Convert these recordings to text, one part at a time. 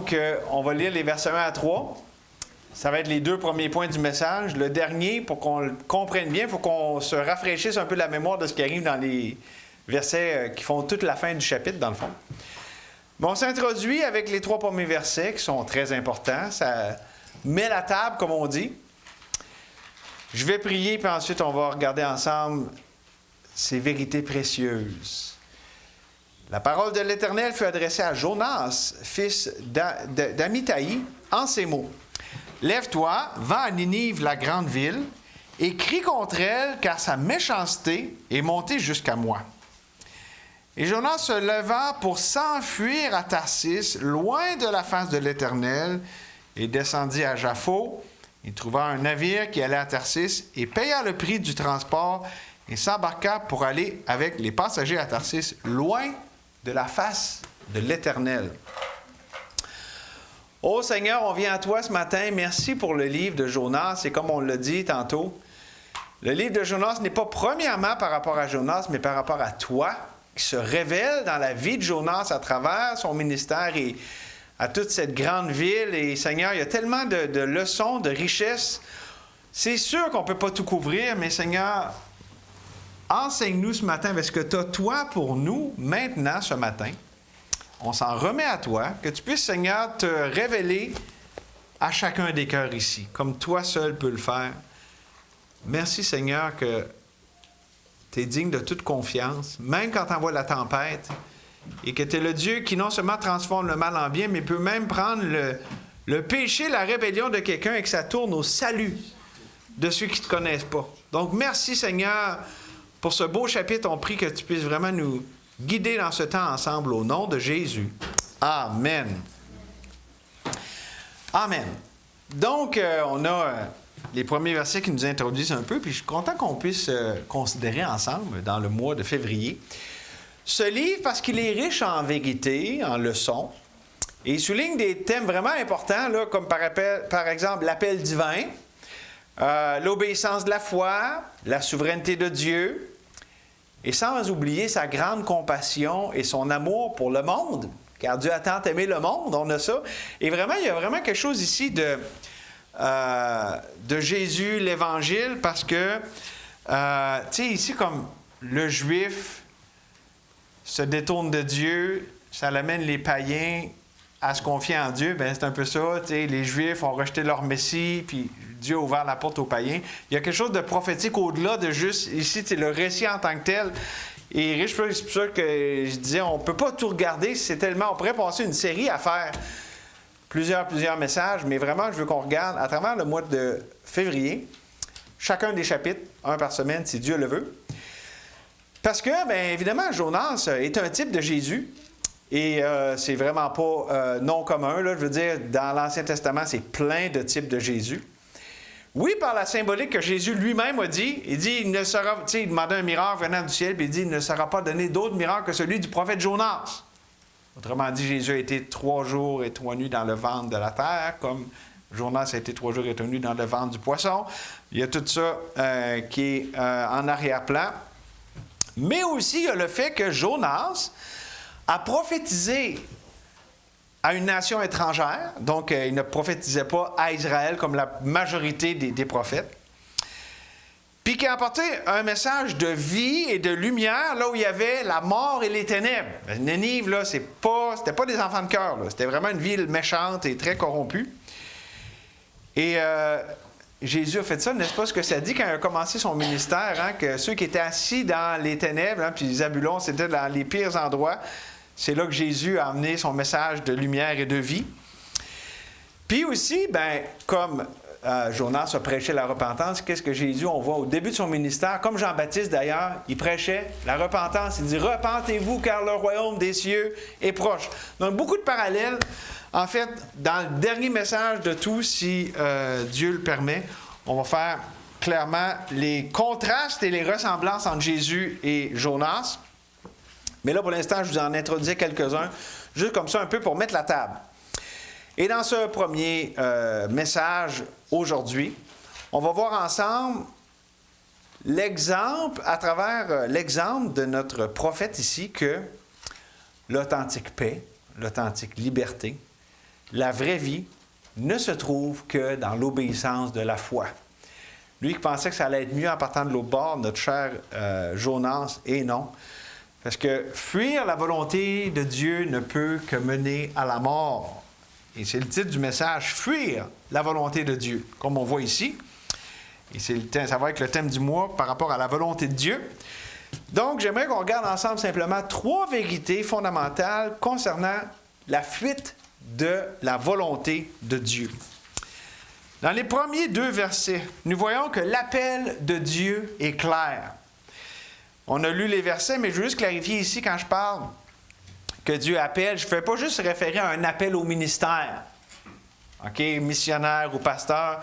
Donc, on va lire les versets 1 à 3. Ça va être les deux premiers points du message. Le dernier, pour qu'on le comprenne bien, il faut qu'on se rafraîchisse un peu la mémoire de ce qui arrive dans les versets qui font toute la fin du chapitre, dans le fond. Mais on s'introduit avec les 3 premiers versets qui sont très importants. Ça met la table, comme on dit. Je vais prier, puis ensuite on va regarder ensemble ces vérités précieuses. La parole de l'Éternel fut adressée à Jonas, fils d'Amittai, en ces mots. « Lève-toi, va à Ninive, la grande ville, et crie contre elle, car sa méchanceté est montée jusqu'à moi. » Et Jonas se leva pour s'enfuir à Tarsis, loin de la face de l'Éternel, et descendit à Jaffo. Il trouva un navire qui allait à Tarsis et paya le prix du transport et s'embarqua pour aller avec les passagers à Tarsis, loin de la face de l'Éternel. Ô Seigneur, on vient à toi ce matin. Merci pour le livre de Jonas. Et comme on l'a dit tantôt, le livre de Jonas n'est pas premièrement par rapport à Jonas, mais par rapport à toi, qui se révèle dans la vie de Jonas à travers son ministère et à toute cette grande ville. Et Seigneur, il y a tellement de leçons, de richesses. C'est sûr qu'on ne peut pas tout couvrir, mais Seigneur, enseigne-nous ce matin avec ce que tu as, toi, pour nous, maintenant, ce matin. On s'en remet à toi, que tu puisses, Seigneur, te révéler à chacun des cœurs ici, comme toi seul peux le faire. Merci, Seigneur, que tu es digne de toute confiance, même quand tu envoies la tempête, et que tu es le Dieu qui non seulement transforme le mal en bien, mais peut même prendre le péché, la rébellion de quelqu'un et que ça tourne au salut de ceux qui ne te connaissent pas. Donc, merci Seigneur pour ce beau chapitre. On prie que tu puisses vraiment nous guider dans ce temps ensemble au nom de Jésus. Amen. Amen. Donc, on a les premiers versets qui nous introduisent un peu, puis je suis content qu'on puisse considérer ensemble dans le mois de février ce livre parce qu'il est riche en vérité, en leçons, et il souligne des thèmes vraiment importants, là, comme par exemple l'appel divin, l'obéissance de la foi, la souveraineté de Dieu, et sans oublier sa grande compassion et son amour pour le monde, car Dieu a tant aimé le monde, on a ça. Et vraiment, il y a vraiment quelque chose ici de Jésus, l'Évangile, parce que, tu sais, ici, comme le Juif se détourne de Dieu, ça amène les païens à se confier en Dieu, bien, c'est un peu ça. Les Juifs ont rejeté leur Messie, puis Dieu a ouvert la porte aux païens. Il y a quelque chose de prophétique au-delà de juste, ici, le récit en tant que tel. Et riche, c'est pour ça que je disais, on ne peut pas tout regarder, c'est tellement... On pourrait passer une série à faire plusieurs messages, mais vraiment, je veux qu'on regarde à travers le mois de février, chacun des chapitres, un par semaine, si Dieu le veut. Parce que, bien évidemment, Jonas est un type de Jésus. Et c'est vraiment pas non commun. Là, je veux dire, dans l'Ancien Testament, c'est plein de types de Jésus. Oui, par la symbolique que Jésus lui-même a dit, il dit, il ne sera, tu sais, il demandait un miracle venant du ciel, puis il dit, il ne sera pas donné d'autre miracle que celui du prophète Jonas. Autrement dit, Jésus a été 3 jours et 3 nuits dans le ventre de la terre, comme Jonas a été 3 jours et 3 nuits dans le ventre du poisson. Il y a tout ça qui est en arrière-plan. Mais aussi, il y a le fait que Jonas a prophétisé à une nation étrangère. Donc, il ne prophétisait pas à Israël comme la majorité des prophètes. Puis qui a apporté un message de vie et de lumière là où il y avait la mort et les ténèbres. Ninive, là, c'était pas des enfants de cœur. C'était vraiment une ville méchante et très corrompue. Et Jésus a fait ça, n'est-ce pas ce que ça dit quand il a commencé son ministère, hein, que ceux qui étaient assis dans les ténèbres, hein, puis Zabulon, c'était dans les pires endroits. C'est là que Jésus a amené son message de lumière et de vie. Puis aussi, ben, comme Jonas a prêché la repentance, qu'est-ce que Jésus, on voit au début de son ministère, comme Jean-Baptiste d'ailleurs, il prêchait la repentance, il dit « Repentez-vous car le royaume des cieux est proche ». Donc beaucoup de parallèles. En fait, dans le dernier message de tout, si Dieu le permet, on va faire clairement les contrastes et les ressemblances entre Jésus et Jonas. Mais là, pour l'instant, je vous en introduisais quelques-uns, juste comme ça, un peu pour mettre la table. Et dans ce premier message aujourd'hui, on va voir ensemble l'exemple, à travers l'exemple de notre prophète ici, que l'authentique paix, l'authentique liberté, la vraie vie ne se trouve que dans l'obéissance de la foi. Lui qui pensait que ça allait être mieux en partant de l'autre bord, notre cher Jonas, et non. Parce que fuir la volonté de Dieu ne peut que mener à la mort. Et c'est le titre du message, fuir la volonté de Dieu, comme on voit ici. Et ça va être le thème du mois par rapport à la volonté de Dieu. Donc, j'aimerais qu'on regarde ensemble simplement 3 vérités fondamentales concernant la fuite de la volonté de Dieu. Dans les premiers 2 versets, nous voyons que l'appel de Dieu est clair. On a lu les versets, mais je veux juste clarifier ici quand je parle que Dieu appelle, je ne fais pas juste référer à un appel au ministère, OK, missionnaire ou pasteur.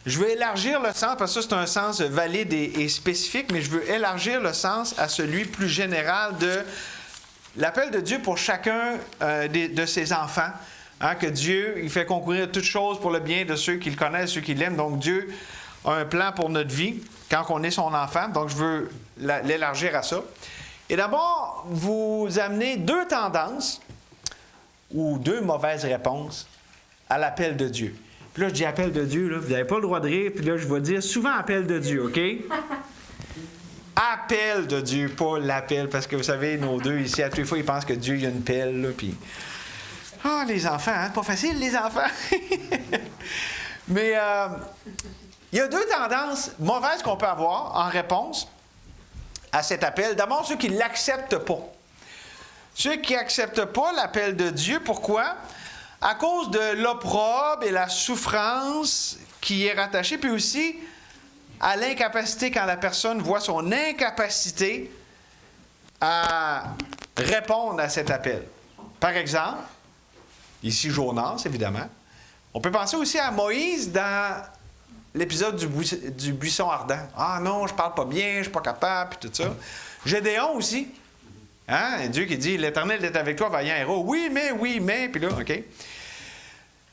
Je veux élargir le sens, parce que ça, c'est un sens valide et spécifique, mais je veux élargir le sens à celui plus général de l'appel de Dieu pour chacun de ses enfants. Hein, que Dieu, il fait concourir toutes choses pour le bien de ceux qui le connaissent, ceux qui l'aiment. Donc, Dieu a un plan pour notre vie quand on est son enfant. Donc, je veux l'élargir à ça. Et d'abord, vous amenez 2 tendances ou 2 mauvaises réponses à l'appel de Dieu. Puis là, je dis appel de Dieu, là, vous n'avez pas le droit de rire. Puis là, je vais dire souvent appel de Dieu, OK? Appel de Dieu, pas l'appel. Parce que vous savez, nos 2 ici, à toutes les fois, ils pensent que Dieu, il y a une pelle, là, puis... Ah, les enfants, hein? Pas facile, les enfants! Mais il y a 2 tendances mauvaises qu'on peut avoir en réponse à cet appel. D'abord, ceux qui ne l'acceptent pas. Ceux qui n'acceptent pas l'appel de Dieu, pourquoi? À cause de l'opprobre et la souffrance qui y est rattachée, puis aussi à l'incapacité quand la personne voit son incapacité à répondre à cet appel. Par exemple, ici Jonas, évidemment. On peut penser aussi à Moïse dans l'épisode du buisson ardent. Ah non, je parle pas bien, je suis pas capable, puis tout ça. Gédéon aussi. Hein? Dieu qui dit, l'Éternel est avec toi, vaillant héros. Oui, mais, puis là, OK.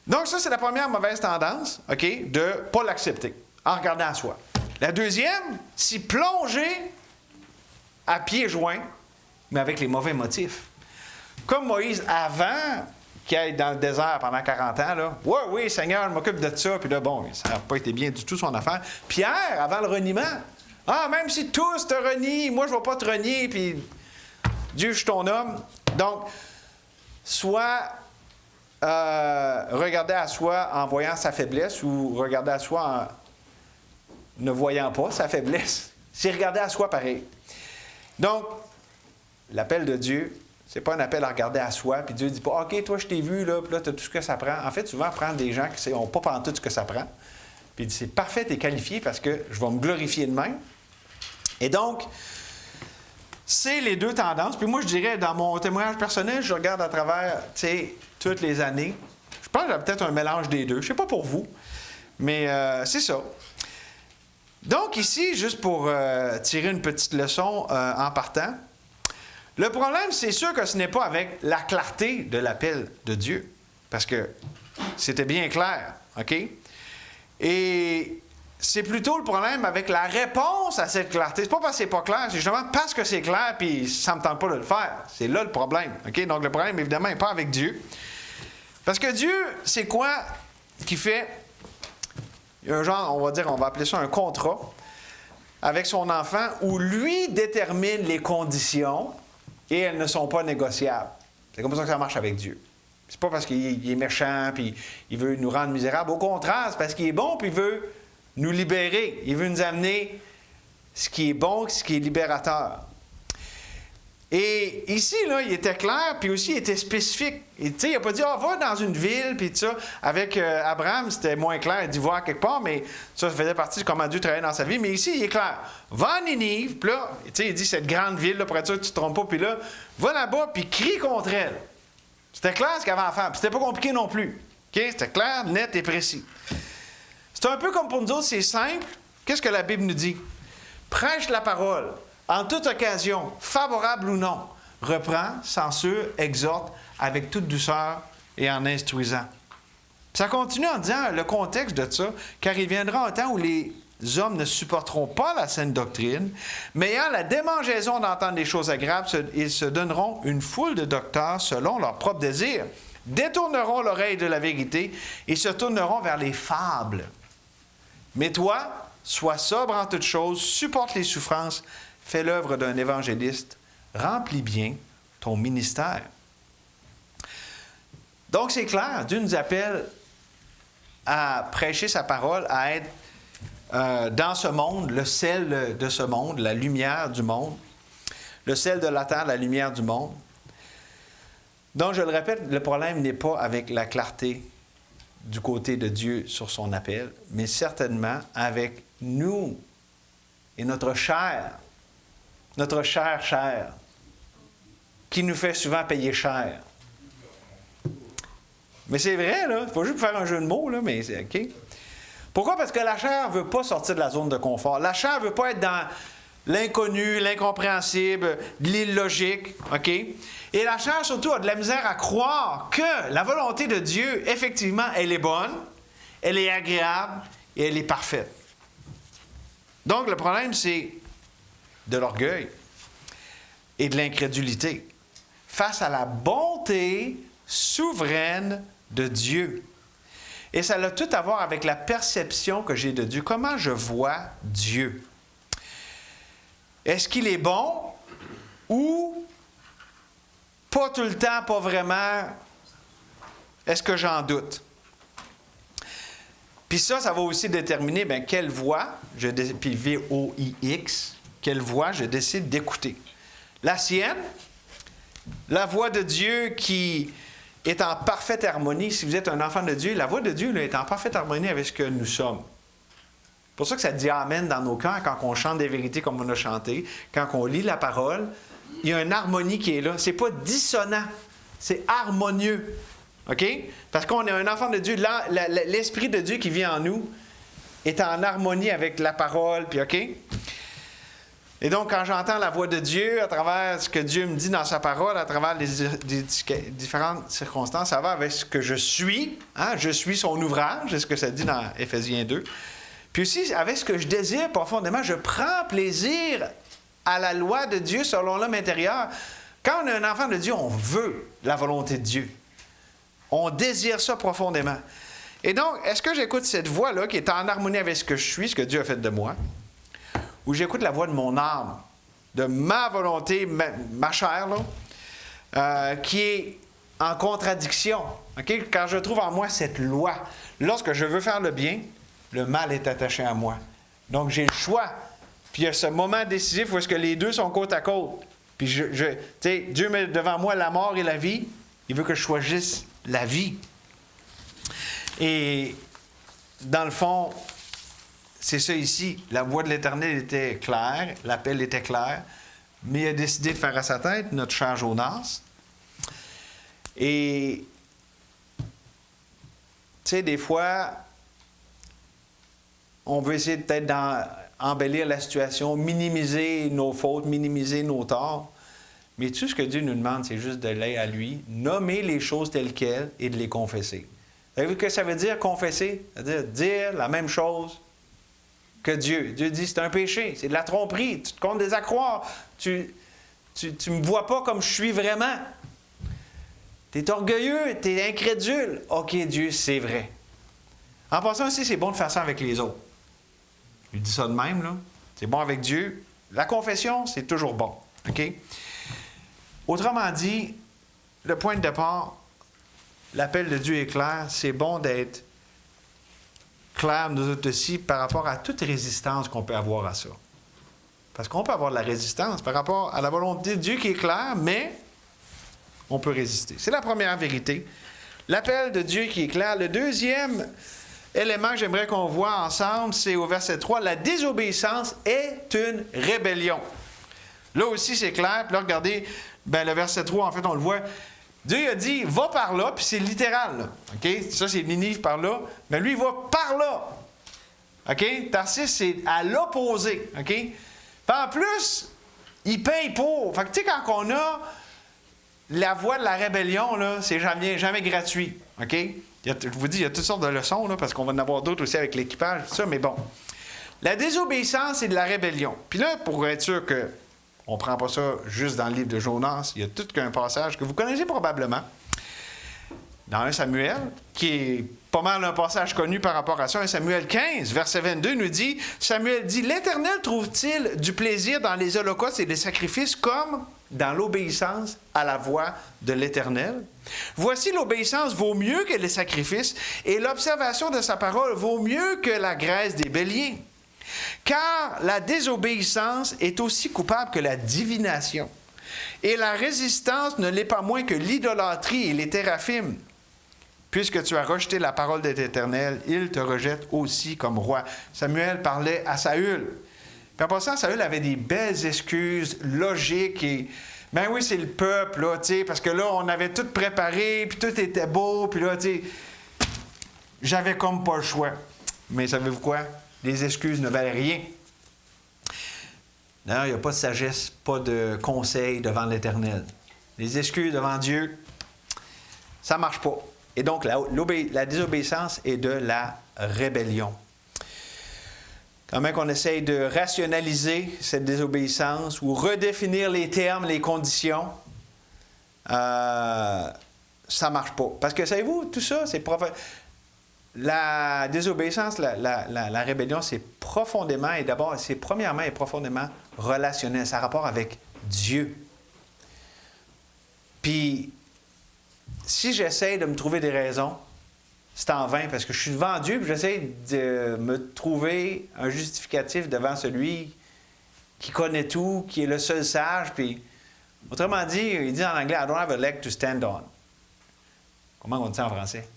Donc ça, c'est la première mauvaise tendance, OK, de ne pas l'accepter, en regardant à soi. La deuxième, s'y plonger à pieds joints, mais avec les mauvais motifs. Comme Moïse, avant qu'il aille dans le désert pendant 40 ans, là, oui, Seigneur, je m'occupe de ça, puis là, bon, ça n'a pas été bien du tout son affaire. Pierre, avant le reniement, même si tous te renient, moi, je ne vais pas te renier, puis Dieu, je suis ton homme. Donc, soit regarder à soi en voyant sa faiblesse ou regarder à soi en ne voyant pas sa faiblesse. C'est regarder à soi pareil. Donc, l'appel de Dieu, c'est pas un appel à regarder à soi, puis Dieu dit pas « OK, toi, je t'ai vu, là, puis là, tu as tout ce que ça prend. » En fait, souvent, prendre des gens qui n'ont pas pantoute ce que ça prend, puis il dit « C'est parfait, tu es qualifié parce que je vais me glorifier de même. » Et donc, c'est les 2 tendances. Puis moi, je dirais, dans mon témoignage personnel, je regarde à travers, tu sais, toutes les années. Je pense que j'ai peut-être un mélange des 2. Je ne sais pas pour vous, mais c'est ça. Donc ici, juste pour tirer une petite leçon en partant, le problème, c'est sûr que ce n'est pas avec la clarté de l'appel de Dieu, parce que c'était bien clair, OK? Et c'est plutôt le problème avec la réponse à cette clarté. C'est pas parce que c'est pas clair, c'est justement parce que c'est clair, puis ça me tente pas de le faire. C'est là le problème, OK? Donc le problème, évidemment, n'est pas avec Dieu. Parce que Dieu, c'est quoi qui fait... Il y a un genre, on va appeler ça un contrat avec son enfant où lui détermine les conditions et elles ne sont pas négociables. C'est comme ça que ça marche avec Dieu. C'est pas parce qu'il est méchant puis il veut nous rendre misérables. Au contraire, c'est parce qu'il est bon puis il veut nous libérer. Il veut nous amener ce qui est bon, ce qui est libérateur. Et ici, là, il était clair, puis aussi, il était spécifique. Il n'a pas dit, va dans une ville, puis tout ça. Avec Abraham, c'était moins clair d'y voir quelque part, mais ça faisait partie de comment Dieu travaillait dans sa vie. Mais ici, il est clair. Va à Ninive, puis là, il dit, cette grande ville, là, pour être sûr que tu ne te trompes pas, puis là, va là-bas, puis crie contre elle. C'était clair ce qu'il avait à faire, puis c'était pas compliqué non plus. Okay? C'était clair, net et précis. C'est un peu comme pour nous autres, c'est simple. Qu'est-ce que la Bible nous dit? Prêche la parole. En toute occasion, favorable ou non, reprend, censure, exhorte avec toute douceur et en instruisant. Puis ça continue en disant le contexte de ça, car il viendra un temps où les hommes ne supporteront pas la saine doctrine, mais ayant la démangeaison d'entendre des choses agréables, ils se donneront une foule de docteurs selon leur propre désir, détourneront l'oreille de la vérité et se tourneront vers les fables. Mais toi, sois sobre en toutes choses, supporte les souffrances, fais l'œuvre d'un évangéliste, remplis bien ton ministère. Donc, c'est clair, Dieu nous appelle à prêcher sa parole, à être dans ce monde, le sel de ce monde, la lumière du monde, le sel de la terre, la lumière du monde. Donc, je le répète, le problème n'est pas avec la clarté du côté de Dieu sur son appel, mais certainement avec nous et notre chair, qui nous fait souvent payer cher. Mais c'est vrai, là. C'est pas juste pour faire un jeu de mots, là, mais c'est OK. Pourquoi? Parce que la chair ne veut pas sortir de la zone de confort. La chair ne veut pas être dans l'inconnu, l'incompréhensible, l'illogique, OK? Et la chair, surtout, a de la misère à croire que la volonté de Dieu, effectivement, elle est bonne, elle est agréable et elle est parfaite. Donc, le problème, c'est de l'orgueil et de l'incrédulité face à la bonté souveraine de Dieu. Et ça a tout à voir avec la perception que j'ai de Dieu. Comment je vois Dieu? Est-ce qu'il est bon ou pas tout le temps, pas vraiment? Est-ce que j'en doute? Puis ça va aussi déterminer quelle voix, puis V-O-I-X, quelle voix je décide d'écouter. La sienne, la voix de Dieu qui est en parfaite harmonie. Si vous êtes un enfant de Dieu, la voix de Dieu là, est en parfaite harmonie avec ce que nous sommes. C'est pour ça que ça dit Amen dans nos cœurs quand on chante des vérités comme on a chanté, quand on lit la parole. Il y a une harmonie qui est là. C'est pas dissonant, c'est harmonieux. OK? Parce qu'on est un enfant de Dieu. L'Esprit de Dieu qui vit en nous est en harmonie avec la parole. Puis OK? Et donc, quand j'entends la voix de Dieu, à travers ce que Dieu me dit dans sa parole, à travers les différentes circonstances, ça va avec ce que je suis. Hein? Je suis son ouvrage, c'est ce que ça dit dans Éphésiens 2. Puis aussi, avec ce que je désire profondément, je prends plaisir à la loi de Dieu selon l'homme intérieur. Quand on est un enfant de Dieu, on veut la volonté de Dieu. On désire ça profondément. Et donc, est-ce que j'écoute cette voix-là qui est en harmonie avec ce que je suis, ce que Dieu a fait de moi? Ou j'écoute la voix de mon âme, de ma volonté, ma chair, là, qui est en contradiction. Okay? Quand je trouve en moi cette loi, lorsque je veux faire le bien, le mal est attaché à moi. Donc, j'ai le choix. Puis il y a ce moment décisif où est-ce que les deux sont côte à côte. Puis Dieu met devant moi la mort et la vie. Il veut que je choisisse la vie. Et dans le fond, c'est ça ici. La voix de l'Éternel était claire, l'appel était clair, mais il a décidé de faire à sa tête notre cher Jonas. Et, tu sais, des fois, on veut essayer peut-être d'embellir la situation, minimiser nos fautes, minimiser nos torts. Mais tout ce que Dieu nous demande, c'est juste de l'aller à lui, nommer les choses telles quelles et de les confesser. Savez-vous ce que ça veut dire, confesser? C'est-à-dire dire la même chose que Dieu. Dieu dit, c'est un péché, c'est de la tromperie, tu te comptes des accroires, tu me vois pas comme je suis vraiment. Tu es orgueilleux, tu es incrédule. OK, Dieu, c'est vrai. En passant aussi, c'est bon de faire ça avec les autres. Je dis ça de même, là. C'est bon avec Dieu. La confession, c'est toujours bon. OK? Autrement dit, le point de départ, l'appel de Dieu est clair. C'est bon d'être clair, nous autres aussi, par rapport à toute résistance qu'on peut avoir à ça. Parce qu'on peut avoir de la résistance par rapport à la volonté de Dieu qui est claire, mais on peut résister. C'est la première vérité. L'appel de Dieu qui est clair. Le deuxième élément que j'aimerais qu'on voit ensemble, c'est au verset 3, la désobéissance est une rébellion. Là aussi, c'est clair. Puis là, regardez, le verset 3, en fait, on le voit. Dieu a dit, va par là, puis c'est littéral. Là. OK? Ça, c'est Ninive par là. Mais lui, il va par là. OK? Tarsis, c'est à l'opposé. OK? Puis en plus, il paye pour. Fait que, tu sais, quand on a la voie de la rébellion, là, c'est jamais gratuit. OK? Je vous dis, il y a toutes sortes de leçons, là, parce qu'on va en avoir d'autres aussi avec l'équipage, tout ça, mais bon. La désobéissance, c'est de la rébellion. Puis là, pour être sûr que on ne prend pas ça juste dans le livre de Jonas, il y a tout qu'un passage que vous connaissez probablement. dans 1 Samuel, qui est pas mal un passage connu par rapport à ça, 1 Samuel 15, verset 22, nous dit, Samuel dit, « L'Éternel trouve-t-il du plaisir dans les holocaustes et les sacrifices comme dans l'obéissance à la voix de l'Éternel? Voici l'obéissance vaut mieux que les sacrifices, et l'observation de sa parole vaut mieux que la graisse des béliers. Car la désobéissance est aussi coupable que la divination, et la résistance ne l'est pas moins que l'idolâtrie et les téraphimes. Puisque tu as rejeté la parole de l'Éternel, il te rejette aussi comme roi. » Samuel parlait à Saül. Puis en passant, Saül avait des belles excuses logiques et ben oui, c'est le peuple, là, tu sais, parce que là, on avait tout préparé, puis tout était beau, puis là, tu sais, j'avais comme pas le choix. Mais savez-vous quoi? Les excuses ne valent rien. D'ailleurs, il n'y a pas de sagesse, pas de conseil devant l'Éternel. Les excuses devant Dieu, ça ne marche pas. Et donc, la désobéissance est de la rébellion. Quand même qu'on essaye de rationaliser cette désobéissance ou redéfinir les termes, les conditions, ça ne marche pas. Parce que, savez-vous, tout ça, c'est la désobéissance, la rébellion, c'est profondément, et d'abord, c'est premièrement et profondément relationnel. Ça a rapport avec Dieu. Puis, si j'essaie de me trouver des raisons, c'est en vain, parce que je suis devant Dieu, puis j'essaie de me trouver un justificatif devant celui qui connaît tout, qui est le seul sage, puis, autrement dit, il dit en anglais, « I don't have a leg to stand on ». Comment on dit ça en français?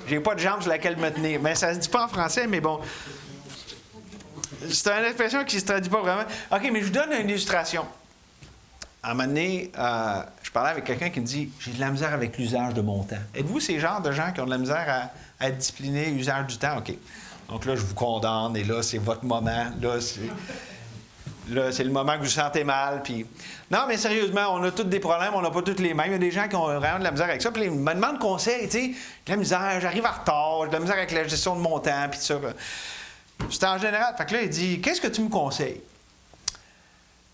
J'ai pas de jambe sur laquelle me tenir. Mais ça se dit pas en français, mais bon. C'est une expression qui se traduit pas vraiment. OK, mais je vous donne une illustration. À un moment donné, je parlais avec quelqu'un qui me dit « J'ai de la misère avec l'usage de mon temps. » Êtes-vous ces genres de gens qui ont de la misère à être disciplinés, usage du temps? OK. Donc là, je vous condamne, et là, c'est votre moment. Là, c'est le moment que vous vous sentez mal. Puis... Non, mais sérieusement, on a tous des problèmes, on n'a pas tous les mêmes. Il y a des gens qui ont vraiment de la misère avec ça. Puis ils me demandent conseil, tu sais, de la misère, j'arrive en retard, j'ai de la misère avec la gestion de mon temps, puis tout ça. C'est en général. Fait que là, il dit « Qu'est-ce que tu me conseilles? »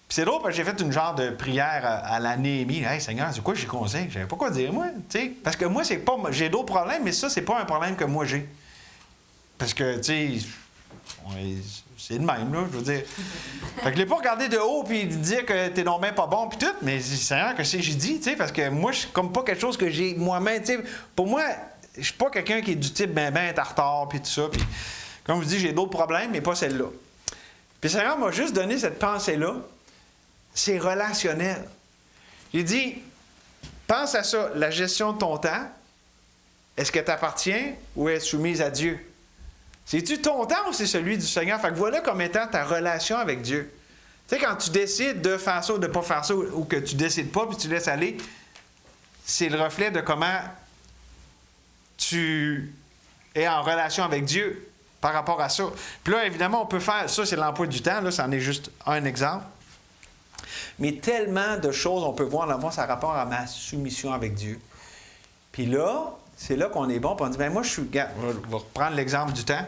Puis c'est drôle parce que j'ai fait une genre de prière à la Néhémie. « Hey Seigneur, c'est quoi que j'ai conseillé? Je savais pas quoi dire, moi. » Parce que moi, c'est pas. J'ai d'autres problèmes, mais ça, c'est pas un problème que moi j'ai. Parce que, tu sais, c'est de même, là, je veux dire. Fait que je l'ai pas regardé de haut puis dire que t'es non même pas bon puis tout, mais c'est rien que j'ai dit, tu sais, parce que moi, je suis comme pas quelque chose que j'ai moi-même, tu sais. Pour moi, je suis pas quelqu'un qui est du type ben être en retard puis tout ça. Puis, comme je vous dis, j'ai d'autres problèmes, mais pas celle-là. Puis le Seigneur m'a juste donné cette pensée-là. C'est relationnel. J'ai dit, pense à ça, la gestion de ton temps, est-ce que t'appartient ou est-ce soumise à Dieu? C'est-tu ton temps ou c'est celui du Seigneur? Fait que voilà comme étant ta relation avec Dieu. Tu sais, quand tu décides de faire ça ou de ne pas faire ça, ou que tu ne décides pas puis tu laisses aller, c'est le reflet de comment tu es en relation avec Dieu par rapport à ça. Puis là, évidemment, on peut faire... Ça, c'est l'emploi du temps. Là, ça en est juste un exemple. Mais tellement de choses on peut voir dans ça rapport à ma soumission avec Dieu. Puis là... C'est là qu'on est bon, puis on dit, bien, moi, je suis... Regarde, on va reprendre l'exemple du temps.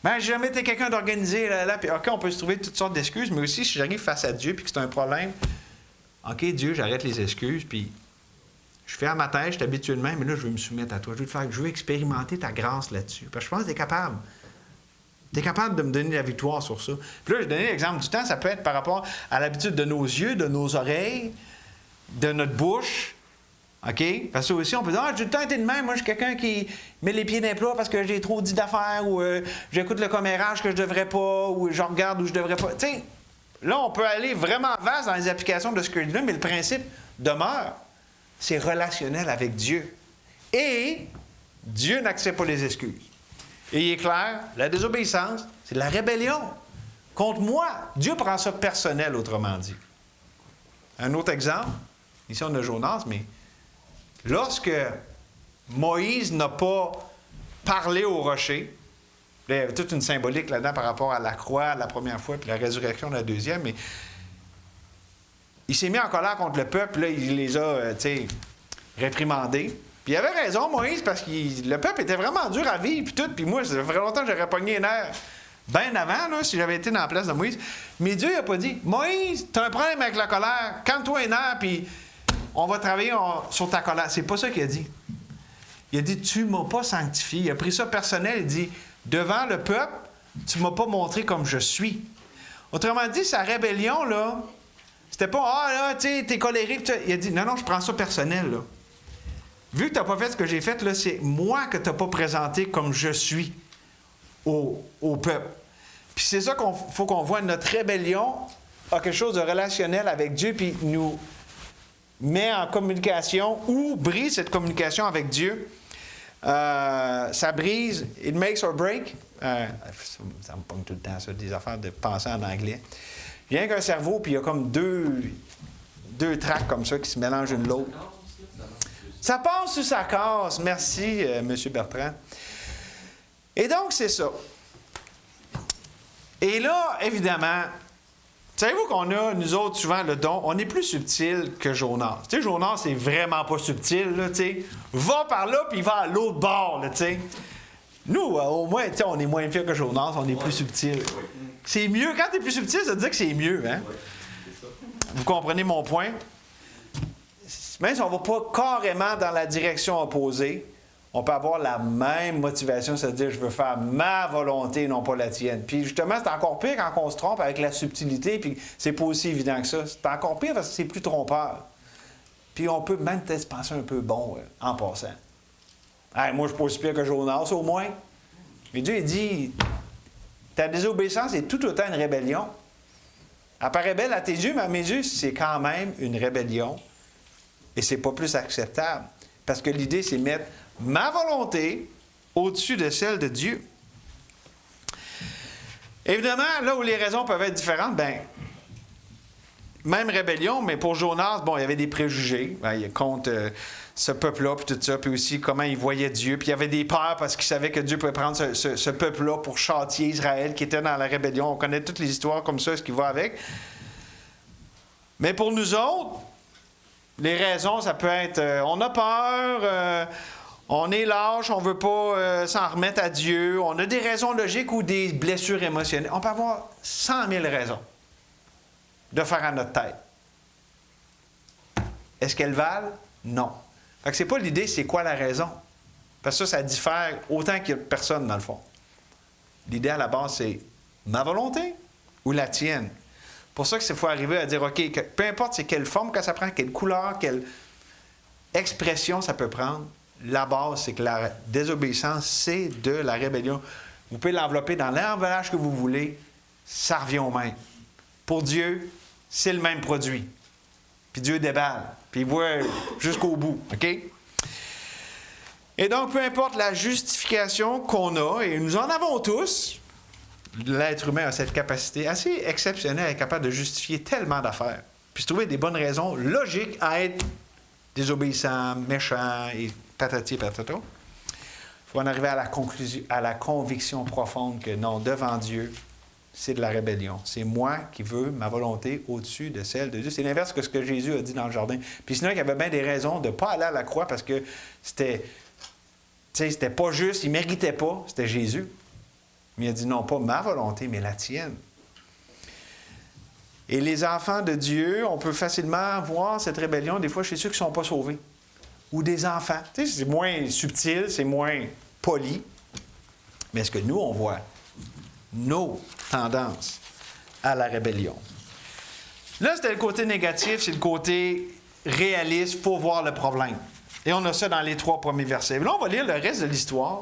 Bien, j'ai jamais été quelqu'un d'organisé, là, puis OK, on peut se trouver toutes sortes d'excuses, mais aussi, si j'arrive face à Dieu, puis que c'est un problème, OK, Dieu, j'arrête les excuses, puis je fais à ma tête, je suis habitué de même, mais là, je veux me soumettre à toi. Je veux expérimenter ta grâce là-dessus. Parce que je pense que tu es capable. Tu es capable de me donner la victoire sur ça. Puis là, je donnais l'exemple du temps, ça peut être par rapport à l'habitude de nos yeux, de nos oreilles, de notre bouche. OK? Parce que aussi, on peut dire, j'ai tout le temps été de même. Moi, je suis quelqu'un qui met les pieds dans les plats parce que j'ai trop dit d'affaires ou j'écoute le commérage que je devrais pas ou je regarde où je devrais pas. Tu sais, là, on peut aller vraiment vaste dans les applications de ce que je dis là, mais le principe demeure. C'est relationnel avec Dieu. Et Dieu n'accepte pas les excuses. Et il est clair, la désobéissance, c'est de la rébellion contre moi. Dieu prend ça personnel, autrement dit. Un autre exemple, ici on a Jonas, mais lorsque Moïse n'a pas parlé au rocher, il y avait toute une symbolique là-dedans par rapport à la croix la première fois, puis la résurrection la deuxième, mais il s'est mis en colère contre le peuple, là, il les a, réprimandés. Puis il avait raison, Moïse, parce que le peuple était vraiment dur à vivre, puis tout, puis moi, ça ferait longtemps que j'aurais pogné les nerfs bien avant, là, si j'avais été dans la place de Moïse. Mais Dieu n'a pas dit, Moïse, t'as un problème avec la colère, calme-toi les nerfs, puis on va travailler sur ta colère. C'est pas ça qu'il a dit. Il a dit, tu ne m'as pas sanctifié. Il a pris ça personnel. Il dit, devant le peuple, tu ne m'as pas montré comme je suis. Autrement dit, sa rébellion, là, c'était pas, ah là, tu sais, t'es colérique. Il a dit, non, non, je prends ça personnel, là. Vu que tu n'as pas fait ce que j'ai fait, là, c'est moi que tu n'as pas présenté comme je suis au peuple. Puis c'est ça qu'il faut qu'on voit. Notre rébellion a quelque chose de relationnel avec Dieu, puis nous met en communication ou brise cette communication avec Dieu. Ça brise, it makes or break. Ça me pogne tout le temps, ça, des affaires de penser en anglais. Rien qu'un cerveau, puis il y a comme deux tracts comme ça qui se mélangent l'une l'autre. Ça passe ou ça casse. Merci, M. Bertrand. Et donc, c'est ça. Et là, évidemment, savez-vous qu'on a, nous autres, souvent, le don, on est plus subtil que Jonas. Tu sais, Jonas, c'est vraiment pas subtil, là, tu sais. Va par là, puis il va à l'autre bord, là, tu sais. Nous, au moins, tu sais, on est moins pire que Jonas, on est plus subtil. C'est mieux. Quand tu es plus subtil, ça veut dire que c'est mieux, hein? Vous comprenez mon point? Même si on ne va pas carrément dans la direction opposée, on peut avoir la même motivation, c'est-à-dire je veux faire ma volonté, non pas la tienne. Puis justement, c'est encore pire quand on se trompe avec la subtilité, puis c'est pas aussi évident que ça. C'est encore pire parce que c'est plus trompeur. Puis on peut même peut-être se penser un peu bon en passant. Hey, moi, je suis pas aussi pire que Jonas, au moins. Mais Dieu, il dit, ta désobéissance est tout autant une rébellion. Elle paraît belle à tes yeux, mais à mes yeux, c'est quand même une rébellion. Et c'est pas plus acceptable. Parce que l'idée, c'est mettre ma volonté au-dessus de celle de Dieu. Évidemment, là où les raisons peuvent être différentes, bien, même rébellion, mais pour Jonas, bon, il y avait des préjugés contre ce peuple-là, puis tout ça, puis aussi comment il voyait Dieu, puis il y avait des peurs parce qu'il savait que Dieu pouvait prendre ce peuple-là pour châtier Israël qui était dans la rébellion. On connaît toutes les histoires comme ça, ce qui va avec. Mais pour nous autres, les raisons, ça peut être on a peur, on est lâche, on ne veut pas s'en remettre à Dieu, on a des raisons logiques ou des blessures émotionnelles. On peut avoir 100 000 raisons de faire à notre tête. Est-ce qu'elles valent? Non. Fait que c'est pas l'idée, c'est quoi la raison? Parce que ça diffère autant qu'il y a de personnes dans le fond. L'idée à la base, c'est ma volonté ou la tienne? Pour ça qu'il faut arriver à dire, OK, que, peu importe c'est quelle forme que ça prend, quelle couleur, quelle expression ça peut prendre, la base, c'est que la désobéissance, c'est de la rébellion. Vous pouvez l'envelopper dans l'emballage que vous voulez, ça revient au même. Pour Dieu, c'est le même produit. Puis Dieu déballe, puis il voit jusqu'au bout, OK? Et donc, peu importe la justification qu'on a, et nous en avons tous, l'être humain a cette capacité assez exceptionnelle, est capable de justifier tellement d'affaires, puis se trouver des bonnes raisons logiques à être désobéissant, méchant, et patati patata. Il faut en arriver à la conclusion, à la conviction profonde que non, devant Dieu, c'est de la rébellion. C'est moi qui veux ma volonté au-dessus de celle de Dieu. C'est l'inverse que ce que Jésus a dit dans le jardin. Puis sinon, il y avait bien des raisons de ne pas aller à la croix parce que c'était pas juste, il ne méritait pas, c'était Jésus. Mais il a dit non, pas ma volonté, mais la tienne. Et les enfants de Dieu, on peut facilement voir cette rébellion des fois chez ceux qui ne sont pas sauvés. Ou des enfants. Tu sais, c'est moins subtil, c'est moins poli. Mais est-ce que nous, on voit nos tendances à la rébellion? Là, c'était le côté négatif, c'est le côté réaliste, il faut voir le problème. Et on a ça dans les 3 premiers versets. Là, on va lire le reste de l'histoire.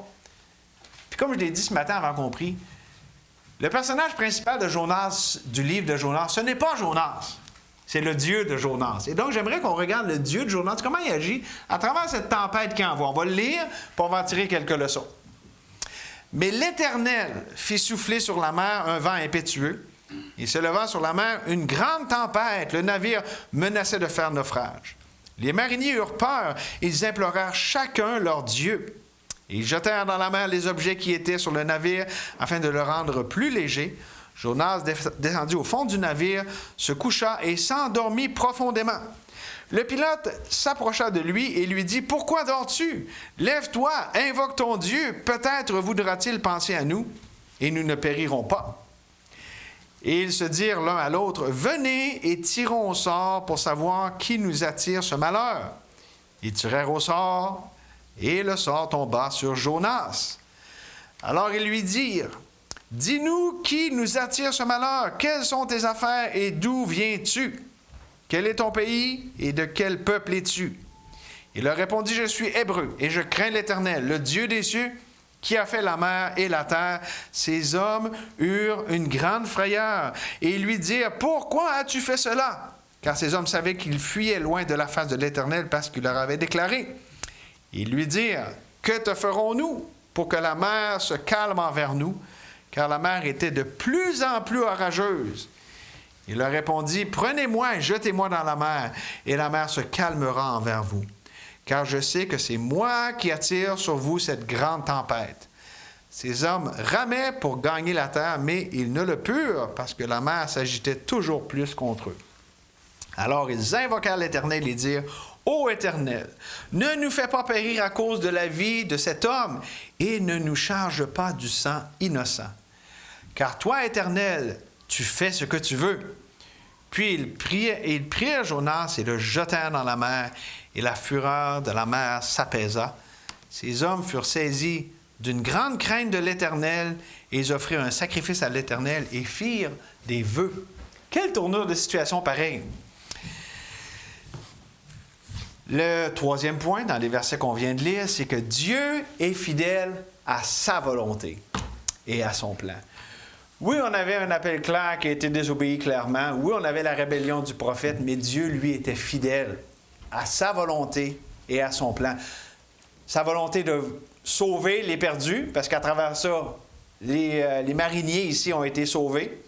Puis comme je l'ai dit ce matin avant qu'on prie, le personnage principal de Jonas, du livre de Jonas, ce n'est pas Jonas. C'est le Dieu de Jonas. Et donc, j'aimerais qu'on regarde le Dieu de Jonas, comment il agit à travers cette tempête qu'il envoie. On va le lire, puis on va en tirer quelques leçons. Mais l'Éternel fit souffler sur la mer un vent impétueux. Il se leva sur la mer une grande tempête. Le navire menaçait de faire naufrage. Les mariniers eurent peur. Ils implorèrent chacun leur Dieu. Ils jetèrent dans la mer les objets qui étaient sur le navire afin de le rendre plus léger. Jonas descendit au fond du navire, se coucha et s'endormit profondément. Le pilote s'approcha de lui et lui dit « Pourquoi dors-tu? Lève-toi, invoque ton Dieu, peut-être voudra-t-il penser à nous, et nous ne périrons pas. » Et ils se dirent l'un à l'autre « Venez et tirons au sort pour savoir qui nous attire ce malheur. » Ils tirèrent au sort, Et le sort tomba sur Jonas. Alors ils lui dirent, « Dis-nous qui nous attire ce malheur, quelles sont tes affaires et d'où viens-tu? Quel est ton pays et de quel peuple es-tu? » Il leur répondit, « Je suis Hébreu et je crains l'Éternel, le Dieu des cieux, qui a fait la mer et la terre. » Ces hommes eurent une grande frayeur et ils lui dirent, « Pourquoi as-tu fait cela? » Car ces hommes savaient qu'ils fuyaient loin de la face de l'Éternel parce qu'il leur avait déclaré. Ils lui dirent, « Que te ferons-nous pour que la mer se calme envers nous? » Car la mer était de plus en plus orageuse. Il leur répondit, « Prenez-moi et jetez-moi dans la mer, et la mer se calmera envers vous. Car je sais que c'est moi qui attire sur vous cette grande tempête. » Ces hommes ramaient pour gagner la terre, mais ils ne le purent, parce que la mer s'agitait toujours plus contre eux. Alors ils invoquèrent l'Éternel et dirent, « Ô Éternel, ne nous fais pas périr à cause de la vie de cet homme, et ne nous charge pas du sang innocent. Car toi, Éternel, tu fais ce que tu veux. » Puis ils prirent Jonas et le jetèrent dans la mer, et la fureur de la mer s'apaisa. Ces hommes furent saisis d'une grande crainte de l'Éternel, et ils offrirent un sacrifice à l'Éternel et firent des vœux. Quelle tournure de situation pareille! Le troisième point, dans les versets qu'on vient de lire, c'est que Dieu est fidèle à sa volonté et à son plan. Oui, on avait un appel clair qui a été désobéi clairement. Oui, on avait la rébellion du prophète, mais Dieu, lui, était fidèle à sa volonté et à son plan. Sa volonté de sauver les perdus, parce qu'à travers ça, les mariniers ici ont été sauvés.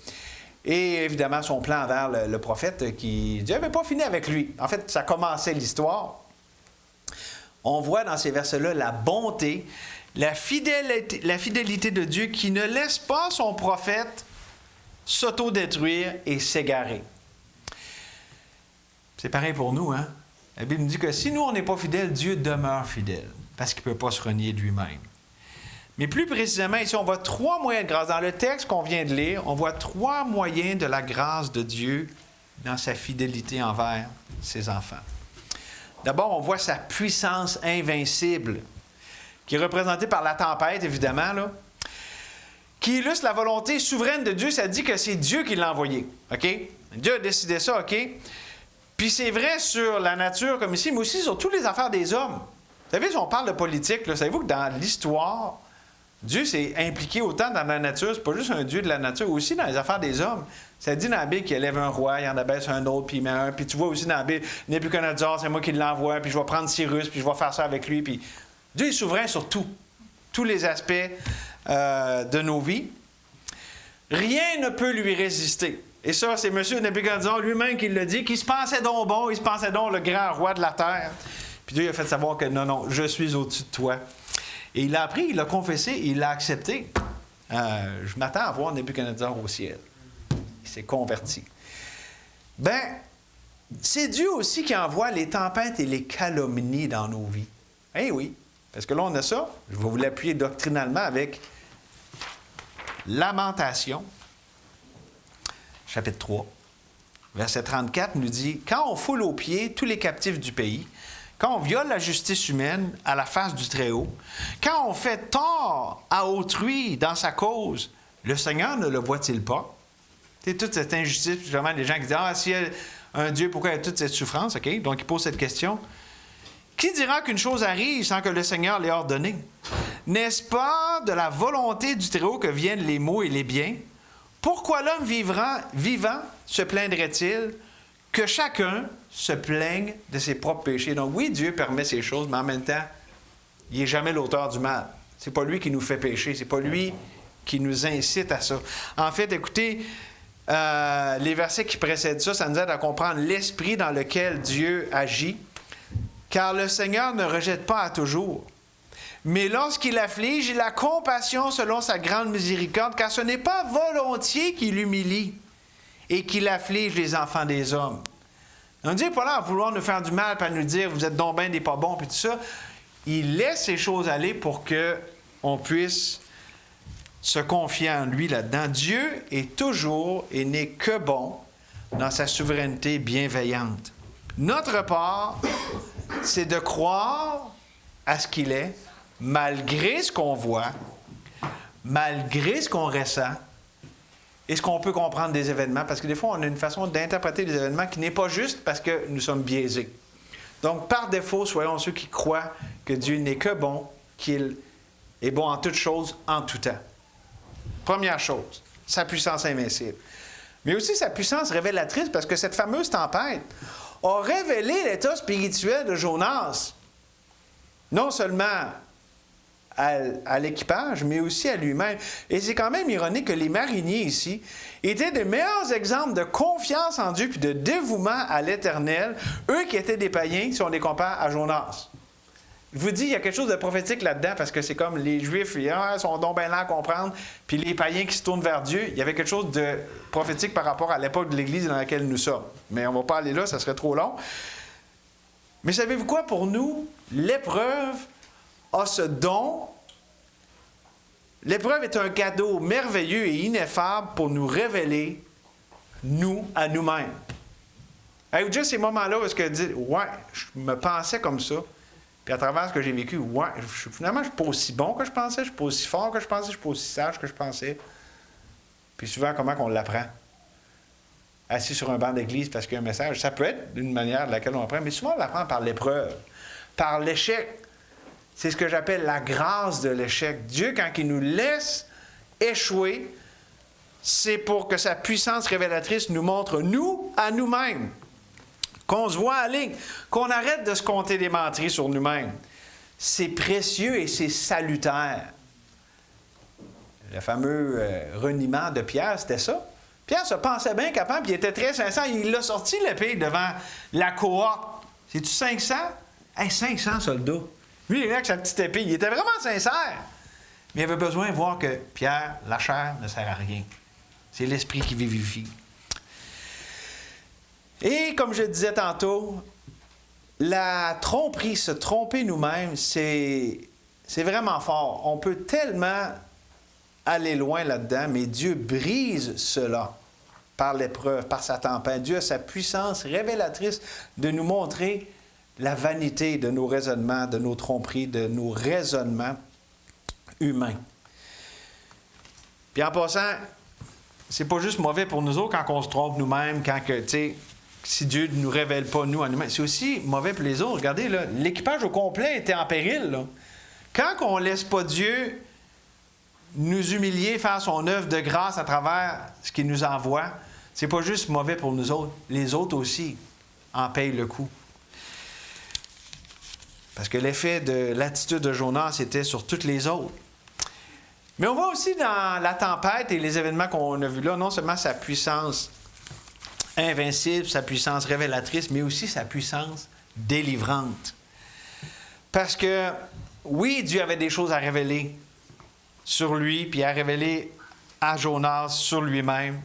Et évidemment, son plan envers le prophète qui... Dieu n'avait pas fini avec lui. En fait, ça commençait l'histoire. On voit dans ces versets-là la bonté, la fidélité de Dieu qui ne laisse pas son prophète s'autodétruire et s'égarer. C'est pareil pour nous, hein? La Bible nous dit que si nous, on n'est pas fidèles, Dieu demeure fidèle, parce qu'il ne peut pas se renier de lui-même. Mais plus précisément, ici, on voit trois moyens de grâce. Dans le texte qu'on vient de lire, on voit trois moyens de la grâce de Dieu dans sa fidélité envers ses enfants. D'abord, on voit sa puissance invincible, qui est représentée par la tempête, évidemment, là, qui illustre la volonté souveraine de Dieu. Ça dit que c'est Dieu qui l'a envoyé. OK? Dieu a décidé ça, OK? Puis c'est vrai sur la nature comme ici, mais aussi sur toutes les affaires des hommes. Vous savez, si on parle de politique, là, savez-vous que dans l'histoire, Dieu s'est impliqué autant dans la nature, c'est pas juste un Dieu de la nature, aussi dans les affaires des hommes. Ça dit dans la Bible qu'il élève un roi, il en abaisse un autre, puis il met un. Puis tu vois aussi dans la Bible, Nebuchadnezzar, c'est moi qui l'envoie, puis je vais prendre Cyrus, puis je vais faire ça avec lui. Puis Dieu est souverain sur tout, tous les aspects de nos vies. Rien ne peut lui résister. Et ça, c'est M. Nebuchadnezzar lui-même qui le dit, qui se pensait donc bon, il se pensait donc le grand roi de la terre. Puis Dieu il a fait savoir que non, je suis au-dessus de toi. Et il l'a appris, il l'a confessé, il l'a accepté. Je m'attends à voir Nebuchadnezzar au ciel. Il s'est converti. Ben, c'est Dieu aussi qui envoie les tempêtes et les calomnies dans nos vies. Eh oui, parce que là, on a ça. Je vais vous l'appuyer doctrinalement avec Lamentation, chapitre 3, verset 34, nous dit « Quand on foule aux pieds tous les captifs du pays, quand on viole la justice humaine à la face du Très-Haut, quand on fait tort à autrui dans sa cause, le Seigneur ne le voit-il pas? » C'est toute cette injustice, justement, les gens qui disent « Ah, s'il y a un Dieu, pourquoi il y a toute cette souffrance? » OK? Donc, ils posent cette question. Qui dira qu'une chose arrive sans que le Seigneur l'ait ordonné? N'est-ce pas de la volonté du Très-Haut que viennent les maux et les biens? Pourquoi l'homme vivant se plaindrait-il? Que chacun se plaigne de ses propres péchés. Donc oui, Dieu permet ces choses, mais en même temps, il n'est jamais l'auteur du mal. C'est pas lui qui nous fait pécher, c'est pas lui qui nous incite à ça. En fait, écoutez, les versets qui précèdent ça, ça nous aide à comprendre l'esprit dans lequel Dieu agit, car le Seigneur ne rejette pas à toujours. Mais lorsqu'il afflige, il a compassion selon sa grande miséricorde, car ce n'est pas volontiers qu'il humilie et qu'il afflige les enfants des hommes. On dit pas là à vouloir nous faire du mal, puis à nous dire, vous êtes donc bien des pas bons, puis tout ça. Il laisse ces choses aller pour qu'on puisse se confier en lui là-dedans. Dieu est toujours et n'est que bon dans sa souveraineté bienveillante. Notre part, c'est de croire à ce qu'il est, malgré ce qu'on voit, malgré ce qu'on ressent, et ce qu'on peut comprendre des événements, parce que des fois, on a une façon d'interpréter des événements qui n'est pas juste parce que nous sommes biaisés. Donc, par défaut, soyons ceux qui croient que Dieu n'est que bon, qu'il est bon en toutes choses, en tout temps. Première chose, sa puissance invincible. Mais aussi sa puissance révélatrice, parce que cette fameuse tempête a révélé l'état spirituel de Jonas. Non seulement à l'équipage, mais aussi à lui-même. Et c'est quand même ironique que les mariniers ici étaient de meilleurs exemples de confiance en Dieu puis de dévouement à l'Éternel, eux qui étaient des païens, si on les compare à Jonas. Je vous dis, il y a quelque chose de prophétique là-dedans, parce que c'est comme les Juifs, ils sont donc bien là à comprendre, puis les païens qui se tournent vers Dieu, il y avait quelque chose de prophétique par rapport à l'époque de l'Église dans laquelle nous sommes. Mais on ne va pas aller là, ça serait trop long. Mais savez-vous quoi? Pour nous, l'épreuve a ce don. L'épreuve est un cadeau merveilleux et ineffable pour nous révéler, nous, à nous-mêmes. Avez-vous déjà ces moments-là où est-ce que vous dites, ouais, je me pensais comme ça, puis à travers ce que j'ai vécu, ouais, finalement, je ne suis pas aussi bon que je pensais, je ne suis pas aussi fort que je pensais, je ne suis pas aussi sage que je pensais. Puis souvent, comment on l'apprend? Assis sur un banc d'église parce qu'il y a un message. Ça peut être d'une manière de laquelle on apprend, mais souvent, on l'apprend par l'épreuve, par l'échec. C'est ce que j'appelle la grâce de l'échec. Dieu, quand il nous laisse échouer, c'est pour que sa puissance révélatrice nous montre, nous, à nous-mêmes, qu'on se voit aller, qu'on arrête de se compter des menteries sur nous-mêmes. C'est précieux et c'est salutaire. Le fameux reniement de Pierre, c'était ça. Pierre se pensait bien capable, puis il était très sincère. Il l'a sorti l'épée devant la cohorte. C'est-tu 500? Hey, 500 soldats. Lui, il est là avec sa petite épée. Il était vraiment sincère. Mais il avait besoin de voir que Pierre, la chair, ne sert à rien. C'est l'esprit qui vivifie. Et comme je disais tantôt, la tromperie, se tromper nous-mêmes, c'est vraiment fort. On peut tellement aller loin là-dedans, mais Dieu brise cela par l'épreuve, par sa tempête. Dieu a sa puissance révélatrice de nous montrer la vanité de nos raisonnements, de nos tromperies, de nos raisonnements humains. Puis en passant, c'est pas juste mauvais pour nous autres quand on se trompe nous-mêmes, quand que, tu sais, si Dieu ne nous révèle pas nous à nous-mêmes. C'est aussi mauvais pour les autres. Regardez, là, l'équipage au complet était en péril. Là. Quand on ne laisse pas Dieu nous humilier, faire son œuvre de grâce à travers ce qu'il nous envoie, c'est pas juste mauvais pour nous autres. Les autres aussi en payent le coup. Parce que l'effet de l'attitude de Jonas était sur toutes les autres. Mais on voit aussi dans la tempête et les événements qu'on a vus là, non seulement sa puissance invincible, sa puissance révélatrice, mais aussi sa puissance délivrante. Parce que, oui, Dieu avait des choses à révéler sur lui, puis à révéler à Jonas sur lui-même.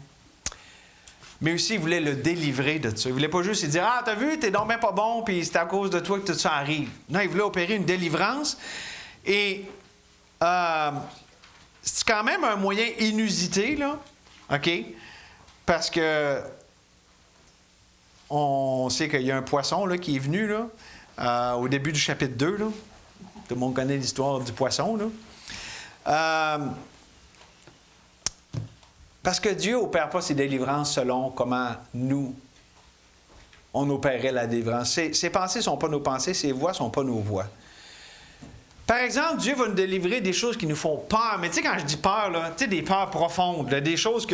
Mais aussi, il voulait le délivrer de ça. Il ne voulait pas juste lui dire « Ah, t'as vu, t'es donc bien pas bon, puis c'est à cause de toi que tout ça arrive. » Non, il voulait opérer une délivrance. Et c'est quand même un moyen inusité, là, OK? Parce que on sait qu'il y a un poisson là, qui est venu là, au début du chapitre 2. Là. Tout le monde connaît l'histoire du poisson. Là. Parce que Dieu n'opère pas ses délivrances selon comment nous, on opérait la délivrance. Ses pensées ne sont pas nos pensées, ses voix ne sont pas nos voix. Par exemple, Dieu va nous délivrer des choses qui nous font peur. Mais tu sais, quand je dis peur, là, tu sais, des peurs profondes, là, des choses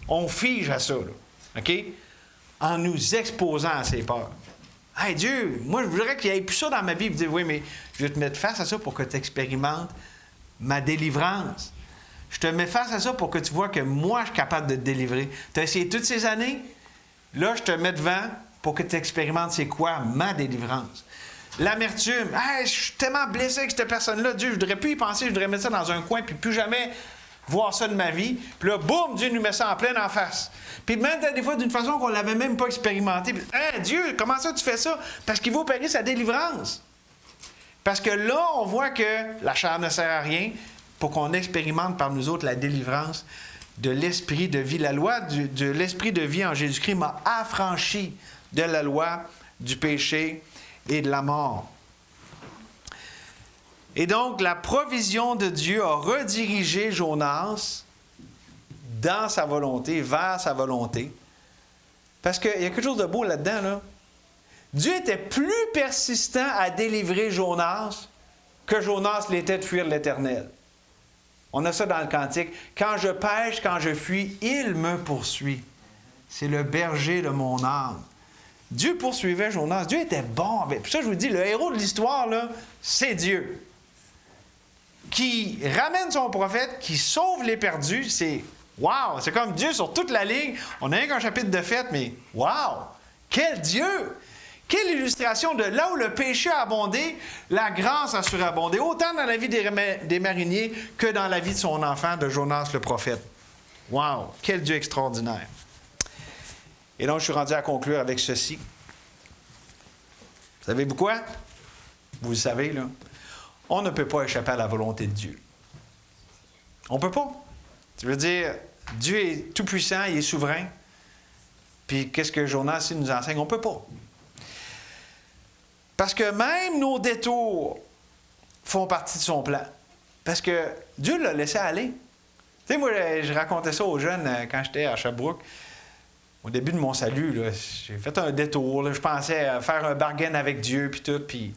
qu'on fige à ça. Là, OK? En nous exposant à ces peurs. Hey Dieu, moi, je voudrais qu'il n'y ait plus ça dans ma vie. Vous dites, oui, mais je vais te mettre face à ça pour que tu expérimentes ma délivrance. Je te mets face à ça pour que tu vois que moi, je suis capable de te délivrer. Tu as essayé toutes ces années. Là, je te mets devant pour que tu expérimentes c'est quoi ma délivrance. L'amertume. Hey, je suis tellement blessé avec cette personne-là. Dieu, je ne voudrais plus y penser. Je voudrais mettre ça dans un coin puis plus jamais voir ça de ma vie. Puis là, boum, Dieu nous met ça en pleine en face. Puis même des fois d'une façon qu'on ne l'avait même pas expérimenté. Puis, hey, Dieu, comment ça tu fais ça? Parce qu'il va opérer sa délivrance. Parce que là, on voit que la chair ne sert à rien pour qu'on expérimente par nous autres la délivrance de l'esprit de vie. La loi de l'esprit de vie en Jésus-Christ m'a affranchi de la loi du péché et de la mort. Et donc, la provision de Dieu a redirigé Jonas dans sa volonté, vers sa volonté. Parce qu'il y a quelque chose de beau là-dedans, là. Dieu était plus persistant à délivrer Jonas que Jonas l'était de fuir l'Éternel. On a ça dans le cantique. Quand je pêche, quand je fuis, il me poursuit. C'est le berger de mon âme. Dieu poursuivait Jonas. Dieu était bon. Puis ça, je vous dis, le héros de l'histoire, là, c'est Dieu. Qui ramène son prophète, qui sauve les perdus. C'est wow! C'est comme Dieu sur toute la ligne. On n'a rien qu'un chapitre de fête, mais wow! Quel Dieu! Quelle illustration de là où le péché a abondé, la grâce a surabondé, autant dans la vie des mariniers que dans la vie de son enfant, de Jonas le prophète. Wow! Quel Dieu extraordinaire! Et donc, je suis rendu à conclure avec ceci. Savez-vous quoi? Vous le savez, là. On ne peut pas échapper à la volonté de Dieu. On ne peut pas. Je veux dire, Dieu est tout-puissant, il est souverain. Puis, qu'est-ce que Jonas ici nous enseigne? On ne peut pas. Parce que même nos détours font partie de son plan. Parce que Dieu l'a laissé aller. Tu sais, moi, je racontais ça aux jeunes quand j'étais à Sherbrooke. Au début de mon salut, là, j'ai fait un détour. Là, je pensais faire un bargain avec Dieu, puis tout. Puis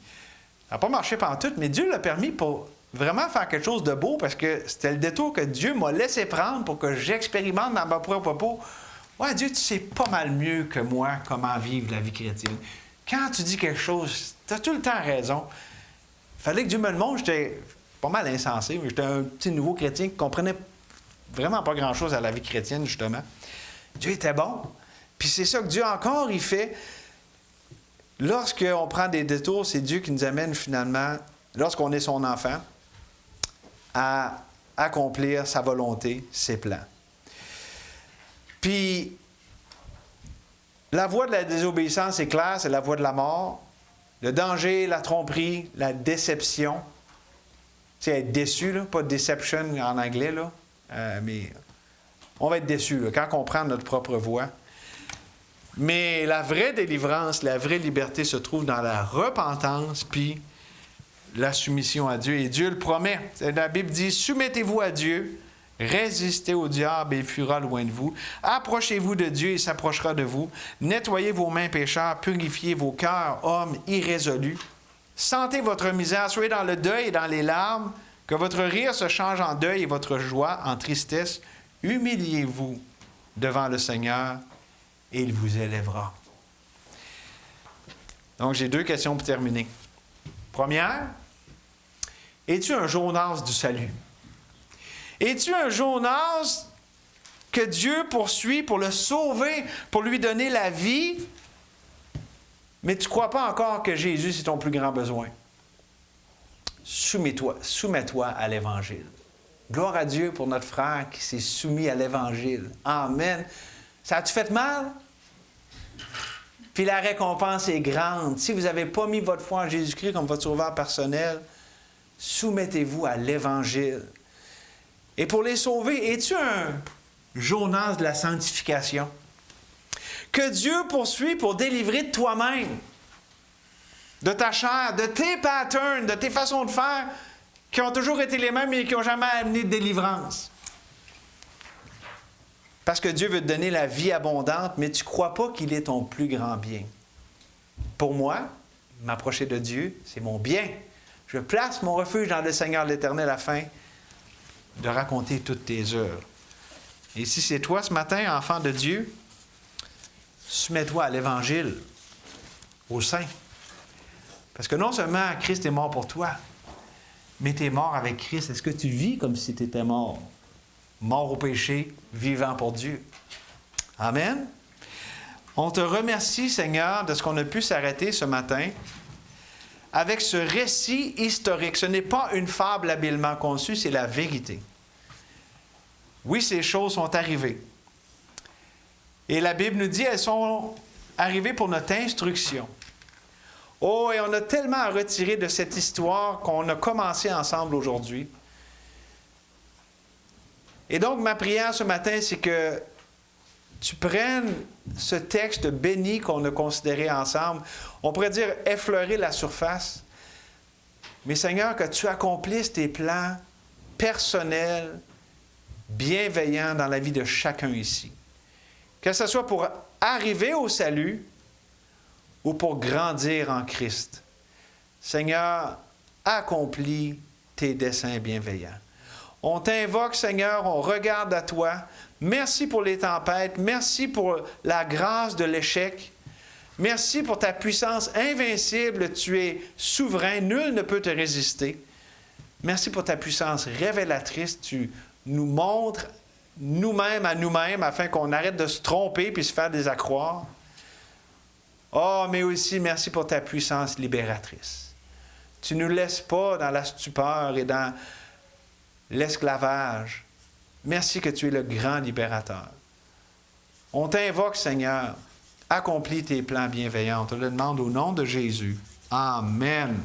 ça n'a pas marché pantoute, mais Dieu l'a permis pour vraiment faire quelque chose de beau parce que c'était le détour que Dieu m'a laissé prendre pour que j'expérimente dans ma propre peau. Ouais, Dieu, tu sais pas mal mieux que moi comment vivre la vie chrétienne. Quand tu dis quelque chose, tu as tout le temps raison. Il fallait que Dieu me le montre. J'étais pas mal insensé. J'étais un petit nouveau chrétien qui comprenait vraiment pas grand-chose à la vie chrétienne, justement. Dieu était bon. Puis c'est ça que Dieu encore, il fait. Lorsqu'on prend des détours, c'est Dieu qui nous amène finalement, lorsqu'on est son enfant, à accomplir sa volonté, ses plans. Puis, la voie de la désobéissance est claire, c'est la voie de la mort. Le danger, la tromperie, la déception. C'est être déçu, là, pas deception en anglais, là, mais on va être déçu là, quand on prend notre propre voie. Mais la vraie délivrance, la vraie liberté se trouve dans la repentance puis la soumission à Dieu. Et Dieu le promet. La Bible dit, « Soumettez-vous à Dieu, résistez au diable et il fuira loin de vous. Approchez-vous de Dieu et il s'approchera de vous. Nettoyez vos mains pécheurs, purifiez vos cœurs, hommes irrésolus. Sentez votre misère, soyez dans le deuil et dans les larmes, que votre rire se change en deuil et votre joie en tristesse. Humiliez-vous devant le Seigneur et il vous élèvera. » Donc, j'ai 2 questions pour terminer. Première, es-tu un Jonas du salut? Es-tu un Jonas que Dieu poursuit pour le sauver, pour lui donner la vie, mais tu ne crois pas encore que Jésus, c'est ton plus grand besoin? Soumets-toi à l'Évangile. Gloire à Dieu pour notre frère qui s'est soumis à l'Évangile. Amen. Ça a-tu fait mal? Puis la récompense est grande. Si vous n'avez pas mis votre foi en Jésus-Christ comme votre sauveur personnel, soumettez-vous à l'Évangile. Et pour les sauver, es-tu un Jonas de la sanctification? Que Dieu poursuit pour délivrer de toi-même, de ta chair, de tes patterns, de tes façons de faire qui ont toujours été les mêmes et qui n'ont jamais amené de délivrance. Parce que Dieu veut te donner la vie abondante, mais tu ne crois pas qu'il est ton plus grand bien. Pour moi, m'approcher de Dieu, c'est mon bien. Je place mon refuge dans le Seigneur l'Éternel afin de raconter toutes tes œuvres. Et si c'est toi ce matin, enfant de Dieu, soumets-toi à l'Évangile, au Saint. Parce que non seulement Christ est mort pour toi, mais tu es mort avec Christ. Est-ce que tu vis comme si tu étais mort? Mort au péché, vivant pour Dieu. Amen. On te remercie, Seigneur, de ce qu'on a pu s'arrêter ce matin avec ce récit historique. Ce n'est pas une fable habilement conçue, c'est la vérité. Oui, ces choses sont arrivées. Et la Bible nous dit qu'elles sont arrivées pour notre instruction. Oh, et on a tellement à retirer de cette histoire qu'on a commencé ensemble aujourd'hui. Et donc, ma prière ce matin, c'est que tu prennes ce texte béni qu'on a considéré ensemble, on pourrait dire effleurer la surface, Mais Seigneur, que tu accomplisses tes plans personnels, bienveillants dans la vie de chacun ici. Que ce soit pour arriver au salut ou pour grandir en Christ. Seigneur, accomplis tes desseins bienveillants. On t'invoque, Seigneur, on regarde à toi. Merci pour les tempêtes. Merci pour la grâce de l'échec. Merci pour ta puissance invincible. Tu es souverain. Nul ne peut te résister. Merci pour ta puissance révélatrice. Tu nous montres nous-mêmes à nous-mêmes afin qu'on arrête de se tromper puis se faire des accroires. Oh, mais aussi merci pour ta puissance libératrice. Tu ne nous laisses pas dans la stupeur et dans l'esclavage. Merci que tu es le grand libérateur. On t'invoque, Seigneur. Accomplis tes plans bienveillants. On te le demande au nom de Jésus. Amen.